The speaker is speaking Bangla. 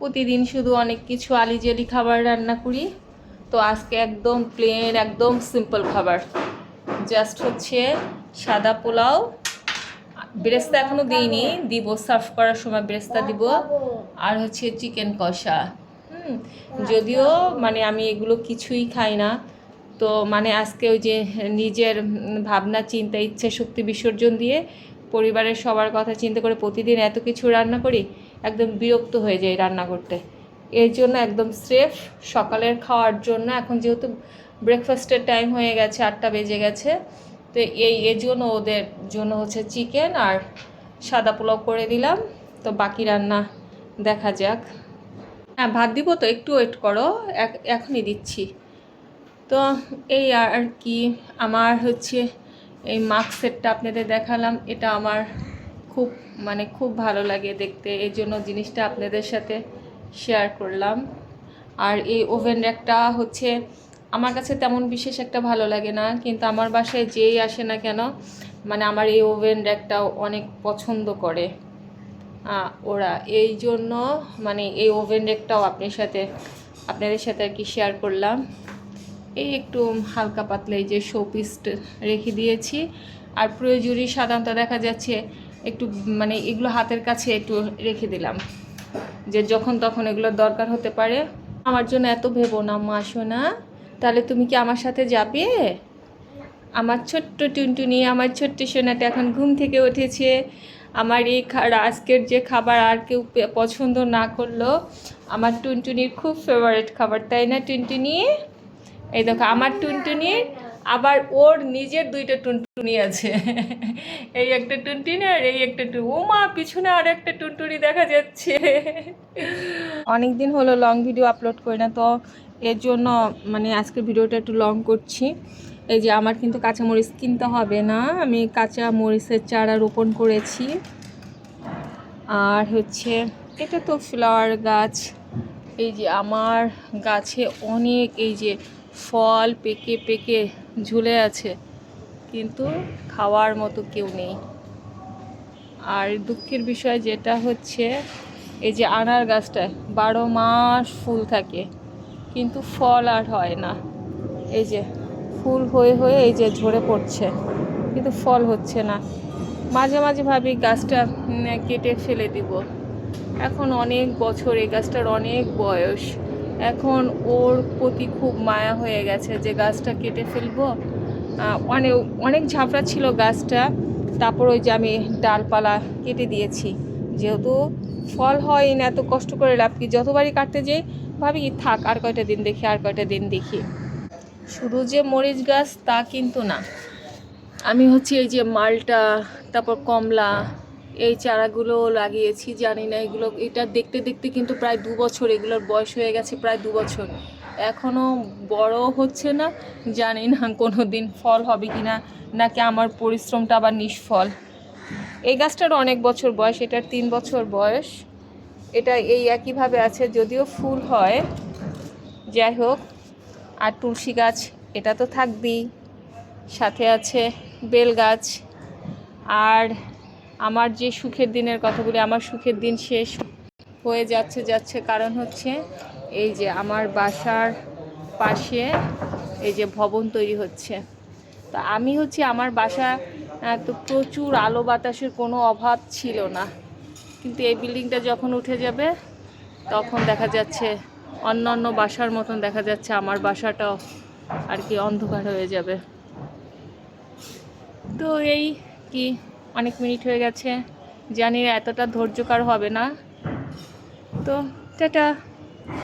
প্রতিদিন শুধু অনেক কিছু আলিজালি খাবার রান্না করি। তো আজকে একদম প্লেন, একদম সিম্পল খাবার, জাস্ট হচ্ছে সাদা পোলাও। বেরেস্তা এখনও দিইনি, দিব সার্ভ করার সময় বেরেস্তা দিব। আর হচ্ছে চিকেন কষা। যদিও মানে আমি এগুলো কিছুই খাই না, তো মানে আজকে ওই যে নিজের ভাবনা চিন্তা ইচ্ছে শক্তি বিসর্জন দিয়ে পরিবারের সবার কথা চিন্তা করে প্রতিদিন এত কিছু রান্না করি, একদম বিরক্ত হয়ে যায় রান্না করতে। এর জন্য একদম স্রেফ সকালের খাওয়ার জন্য, এখন যেহেতু ব্রেকফাস্টের টাইম হয়ে গেছে, 8টা বেজে গেছে, তো এর জন্য ওদের জন্য হচ্ছে চিকেন আর সাদা পোলাও করে দিলাম। তো বাকি রান্না দেখা যাক। হ্যাঁ, ভাত দিব, তো একটু ওয়েট করো, এখনই দিচ্ছি। তো এই আর কি, আমার হচ্ছে এই মাস্ক সেটটা আপনাদের দেখালাম, এটা আমার খুব মানে খুব ভালো লাগে দেখতে, এই জন্য জিনিসটা আপনাদের সাথে শেয়ার করলাম। আর এই ওভেন র্যাকটা হচ্ছে আমার কাছে তেমন বিশেষ একটা ভালো লাগে না, কিন্তু আমার বাসায় যেই আসে না কেন মানে আমার এই ওভেন র্যাকটাও অনেক পছন্দ করে ওরা, এই জন্য মানে এই ওভেন র্যাকটাও আপনাদের সাথে আর কি শেয়ার করলাম। এই একটু হালকা পাতলা এই যে শোপিস রেখে দিয়েছি। আর প্রয়োজনই সাধারণত দেখা যাচ্ছে একটু মানে এগুলো হাতের কাছে একটু রেখে দিলাম, যে যখন তখন এগুলোর দরকার হতে পারে। আমার জন্য এত ভেবো না মা সোনা, তাহলে তুমি কি আমার সাথে যাবে? আমার ছোট্ট টুনটুনি, আমার ছোট্ট সোনাটা এখন ঘুম থেকে উঠেছে। আমার এই আজকের যে খাবার আর কেউ পছন্দ না করলেও আমার টুনটুনির খুব ফেভারিট খাবার, তাই না টুনটুনি? এই দেখো আমার টুনটুনির আবার ওর নিজের 2টা টুনটুনি আছে। এই একটা টুনটুনি আর এই একটা ও মা, পিছনে আর একটা টুনটুনি দেখা যাচ্ছে। অনেক দিন হলো লং ভিডিও আপলোড করি না, তো এর জন্য মানে আজকের ভিডিওটা একটু লং করছি। এই যে আমার কিন্তু কাঁচামরিচ কিনতে হবে না, আমি কাঁচা মরিচের চারা রোপণ করেছি। আর হচ্ছে এটা তো ফ্লাওয়ার গাছ। এই যে আমার গাছে অনেক এই যে ফল পেকে পেকে ঝুলে আছে, কিন্তু খাওয়ার মতো কেউ নেই। আর দুঃখের বিষয় যেটা হচ্ছে এই যে আনার গাছটায় 12 মাস ফুল থাকে, কিন্তু ফল আর হয় না। এই যে ফুল হয়ে হয়ে এই যে ঝরে পড়ছে, কিন্তু ফল হচ্ছে না। মাঝে মাঝে ভাবি গাছটা কেটে ফেলে দিব, এখন অনেক বছর, এই গাছটার অনেক বয়স, এখন ওর প্রতি খুব মায়া হয়ে গেছে যে গাছটা কেটে ফেলবো। অনেক অনেক ঝাপড়া ছিল গাছটা, তারপর ওই যে আমি ডালপালা কেটে দিয়েছি, যেহেতু ফল হয় না, এত কষ্ট করে লাভ কি? যতবারই কাটতে যাই ভাবি থাক আর কয়টা দিন দেখি, আর কয়টা দিন দেখি। শুধু যে মরিচ গাছ তা কিন্তু না, আমি হচ্ছে এই যে মালটা, তারপর কমলা, এই চারাগুলো লাগিয়েছি। জানি না এগুলো, এটা দেখতে দেখতে কিন্তু প্রায় 2 বছর, এগুলোর বয়স হয়ে গেছে প্রায় 2 বছর, এখনও বড় হচ্ছে না। জানি না কোনো দিন ফল হবে কি না, নাকি আমার পরিশ্রমটা আবার নিষ্ফল। এই গাছটার অনেক বছর বয়স, এটার 3 বছর বয়স, এটা এই একইভাবে আছে, যদিও ফুল হয়। যাই হোক, আর তুলসী গাছ এটা তো থাকবেই, সাথে আছে বেল গাছ। আর আমার যে সুখের দিনের কথা বলি, আমার সুখের দিন শেষ হয়ে যাচ্ছে, কারণ হচ্ছে এই যে আমার বাসার পাশে এই যে ভবন তৈরি হচ্ছে। তো আমি হচ্ছে আমার বাসা তো প্রচুর আলো বাতাসের কোনো অভাব ছিল না, কিন্তু এই বিল্ডিংটা যখন উঠে যাবে তখন দেখা যাচ্ছে অন্য অন্য বাসার মতন দেখা যাচ্ছে, আমার বাসাটাও আর কি অন্ধকার হয়ে যাবে। তো এই কি, অনেক মিনিট হয়ে গেছে, জানি না এতটা ধৈর্যকর হবে না, তো টাটা।